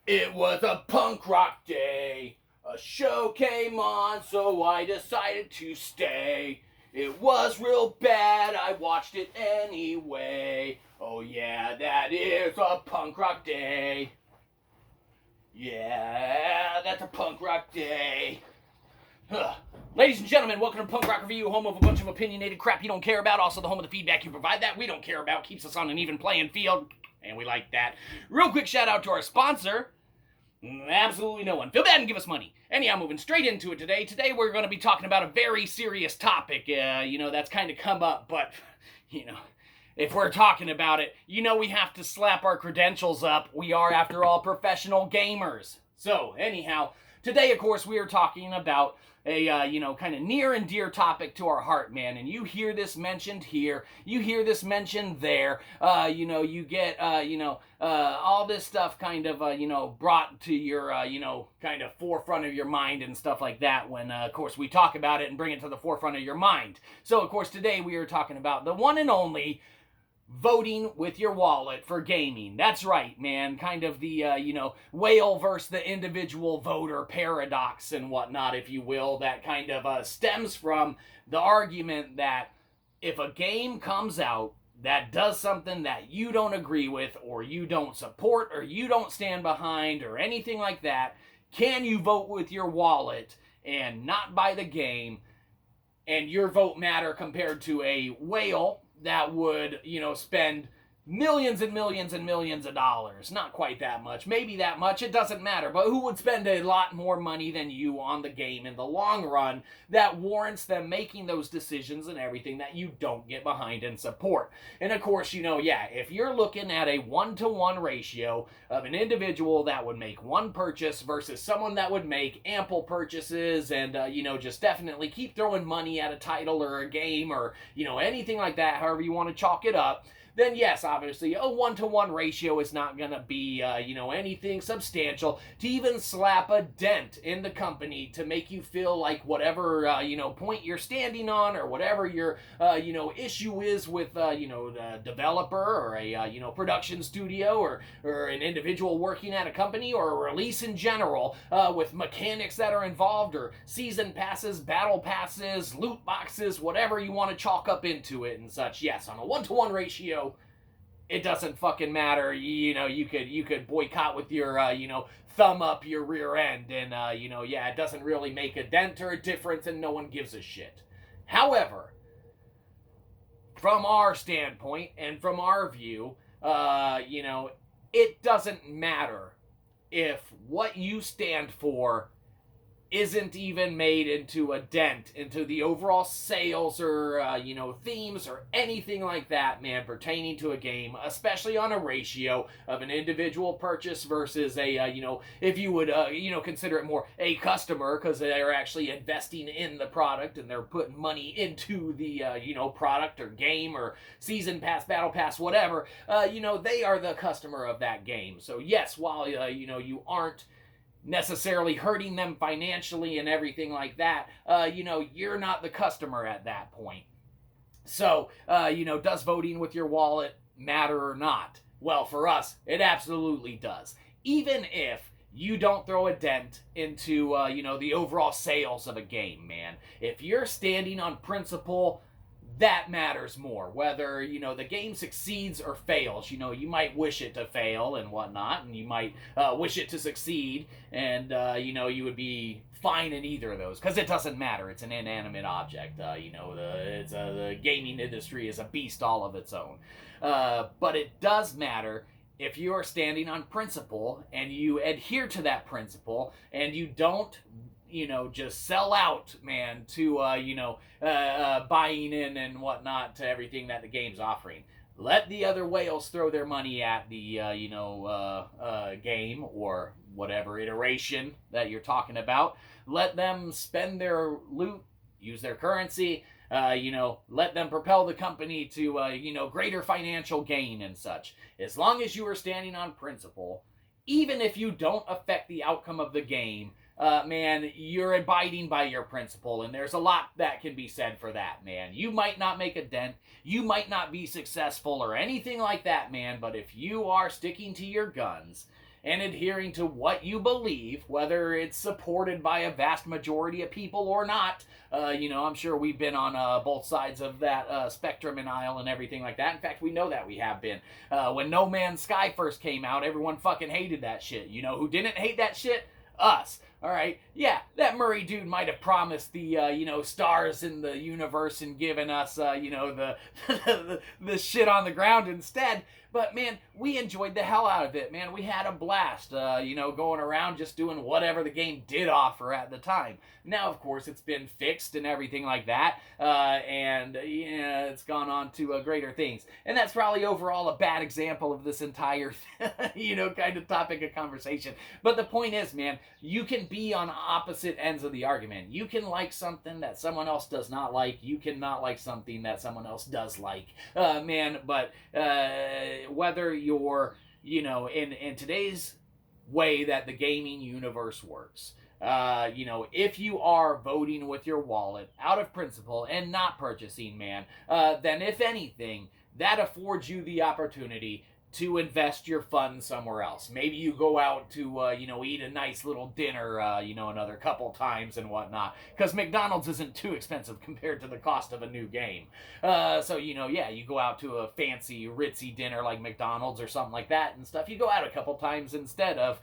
It was a punk rock day. A show came on, so I decided to stay. It was real bad, I watched it anyway. Oh yeah, that is a punk rock day. Yeah, that's a punk rock day. Huh. Ladies and gentlemen, welcome to Punk Rock Review, home of a bunch of opinionated crap you don't care about, also the home of the feedback you provide that we don't care about, keeps us on an even playing field, and we like that. Real quick shout out to our sponsor, absolutely no one. Feel bad and give us money. Anyhow, moving straight into it today. Today we're going to be talking about a very serious topic, that's kind of come up, but, if we're talking about it, we have to slap our credentials up. We are, after all, professional gamers. So, anyhow, today, of course, we are talking about a, kind of near and dear topic to our heart, man. And you hear this mentioned here, you hear this mentioned there, you get, all this stuff kind of, brought to your, kind of forefront of your mind and stuff like that when, of course, we talk about it and bring it to the forefront of your mind. So, of course, today we are talking about the one and only voting with your wallet for gaming. That's right, man. Kind of the, whale versus the individual voter paradox and whatnot, if you will, that kind of stems from the argument that if a game comes out that does something that you don't agree with or you don't support or you don't stand behind or anything like that, can you vote with your wallet and not buy the game and your vote matter compared to a whale that would, spend millions and millions and millions of dollars. Not quite that much. Maybe that much. It doesn't matter. But who would spend a lot more money than you on the game in the long run that warrants them making those decisions and everything that you don't get behind and support? And of course, if you're looking at a 1-to-1 ratio of an individual that would make one purchase versus someone that would make ample purchases and, just definitely keep throwing money at a title or a game or, anything like that, however you want to chalk it up, then yes, obviously, a 1-to-1 ratio is not going to be, anything substantial to even slap a dent in the company to make you feel like whatever, point you're standing on or whatever your, issue is with, the developer or a, production studio or an individual working at a company or a release in general with mechanics that are involved or season passes, battle passes, loot boxes, whatever you want to chalk up into it and such. Yes, on a 1-to-1 ratio, it doesn't fucking matter. You could boycott with your, thumb up your rear end and, it doesn't really make a dent or a difference and no one gives a shit. However, from our standpoint and from our view, it doesn't matter if what you stand for isn't even made into a dent into the overall sales or, themes or anything like that, man, pertaining to a game, especially on a ratio of an individual purchase versus a, if you would, consider it more a customer because they're actually investing in the product and they're putting money into the, product or game or season pass, battle pass, whatever, they are the customer of that game. So yes, while, you aren't necessarily hurting them financially and everything like that, you're not the customer at that point. So, does voting with your wallet matter or not? Well, for us, it absolutely does. Even if you don't throw a dent into, the overall sales of a game, man. If you're standing on principle, that matters more. Whether, the game succeeds or fails. You might wish it to fail and whatnot, and you might wish it to succeed, and, you would be fine in either of those, because it doesn't matter. It's an inanimate object. The gaming industry is a beast all of its own. But it does matter if you are standing on principle, and you adhere to that principle, and you don't just sell out, man, to, buying in and whatnot to everything that the game's offering. Let the other whales throw their money at the, game or whatever iteration that you're talking about. Let them spend their loot, use their currency, let them propel the company to, greater financial gain and such. As long as you are standing on principle, even if you don't affect the outcome of the game, man, you're abiding by your principle, and there's a lot that can be said for that, man. You might not make a dent, you might not be successful or anything like that, man, but if you are sticking to your guns and adhering to what you believe, whether it's supported by a vast majority of people or not. I'm sure we've been on both sides of that spectrum and aisle and everything like that. In fact, we know that we have been. When No Man's Sky first came out, everyone fucking hated that shit. You know who didn't hate that shit? Us. All right, yeah, that Murray dude might have promised the, stars in the universe and given us, the shit on the ground instead. But, man, we enjoyed the hell out of it, man. We had a blast, going around just doing whatever the game did offer at the time. Now, of course, it's been fixed and everything like that, and it's gone on to greater things. And that's probably overall a bad example of this entire, kind of topic of conversation. But the point is, man, you can be on opposite ends of the argument. You can like something that someone else does not like. You can not like something that someone else does like. But whether you're, in today's way that the gaming universe works, if you are voting with your wallet out of principle and not purchasing, man, then if anything, that affords you the opportunity to invest your funds somewhere else. Maybe you go out to, eat a nice little dinner, another couple times and whatnot. Because McDonald's isn't too expensive compared to the cost of a new game. You go out to a fancy, ritzy dinner like McDonald's or something like that and stuff. You go out a couple times instead of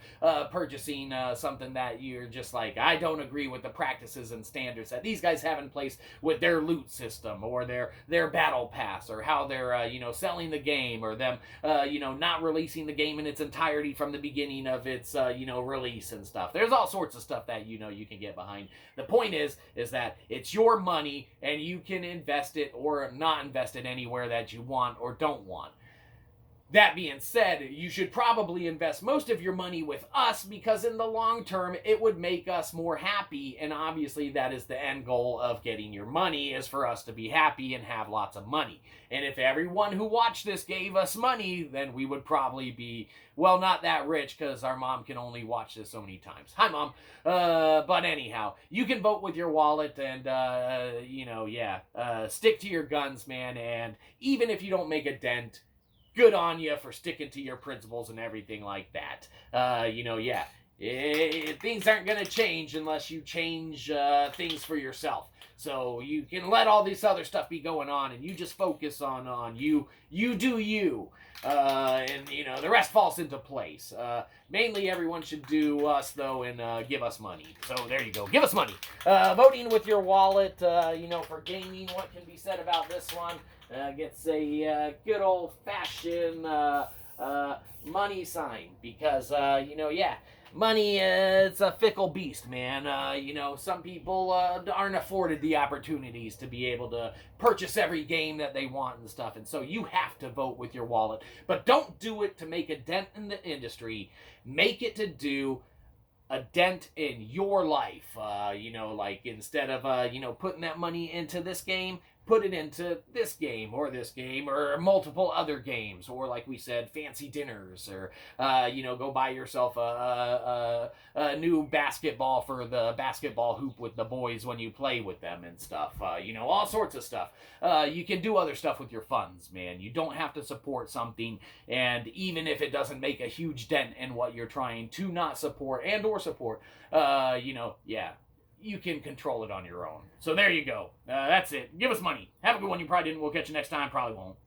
purchasing something that you're just like, I don't agree with the practices and standards that these guys have in place with their loot system or their battle pass or how they're, selling the game or them, not releasing the game in its entirety from the beginning of its, release and stuff. There's all sorts of stuff that, you can get behind. The point is that it's your money and you can invest it or not invest it anywhere that you want or don't want. That being said, you should probably invest most of your money with us because in the long term, it would make us more happy. And obviously that is the end goal of getting your money, is for us to be happy and have lots of money. And if everyone who watched this gave us money, then we would probably be, well, not that rich because our mom can only watch this so many times. Hi, Mom. But anyhow, you can vote with your wallet and, stick to your guns, man. And even if you don't make a dent, good on you for sticking to your principles and everything like that. Things aren't going to change unless you change things for yourself. So you can let all this other stuff be going on and you just focus on you. You do you. The rest falls into place. Mainly everyone should do us, though, and give us money. So there you go. Give us money. Voting with your wallet, for gaming, what can be said about this one? Gets a good old-fashioned money sign because, money, it's a fickle beast, man. Some people aren't afforded the opportunities to be able to purchase every game that they want and stuff, and so you have to vote with your wallet. But don't do it to make a dent in the industry. Make it to do a dent in your life. Instead of, putting that money into this game, put it into this game or multiple other games, or like we said, fancy dinners, or go buy yourself a new basketball for the basketball hoop with the boys when you play with them and stuff. All sorts of stuff. You can do other stuff with your funds, man. You don't have to support something, and even if it doesn't make a huge dent in what you're trying to not support and or support, you can control it on your own. So there you go. That's it. Give us money. Have a good one. You probably didn't. We'll catch you next time. Probably won't.